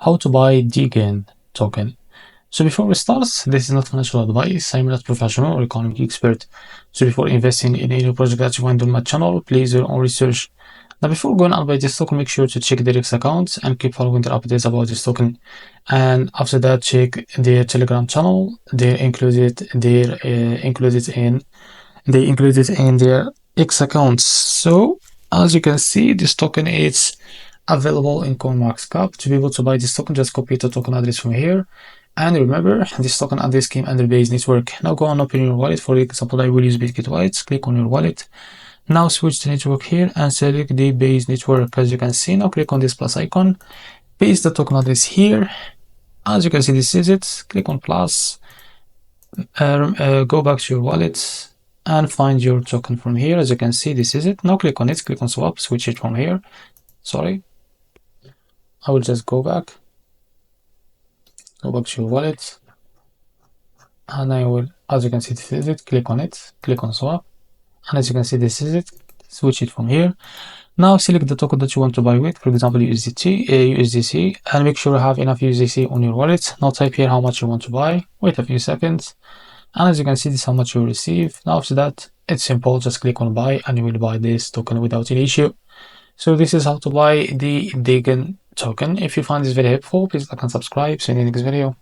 How to buy Degen token. So before we start, this is not financial advice. I'm not professional or economic expert. So before investing in any project that you find on my channel, please do your own research. Now before going and buy this token, make sure to check their X accounts and keep following their updates about this token. And after that, check their Telegram channel. They included in their X accounts. So as you can see, this token is available in CoinMarketCap. To be able to buy this token, just copy the token address from here. And remember, this token address came under Base Network. Now go and open your wallet. For example, I will use Bitget Wallets. Click on your wallet. Now switch to network here and select the Base Network. As you can see, now click on this plus icon. Paste the token address here. As you can see, this is it. Click on plus. Go back to your wallet and find your token from here. As you can see, this is it. Now click on it. Click on swap. Switch it from here. Sorry. I will just go back to your wallet, and I will, as you can see, this is it. Click on it, click on swap, and as you can see, this is it. Switch it from here. Now select the token that you want to buy with, for example USDC, and make sure you have enough USDC on your wallet. Now type here how much you want to buy, wait a few seconds, and as you can see, this is how much you receive. Now after that, it's simple, just click on buy and you will buy this token without any issue. So this is how to buy the Degen token. If you find this very helpful, please like and subscribe. See you in the next video.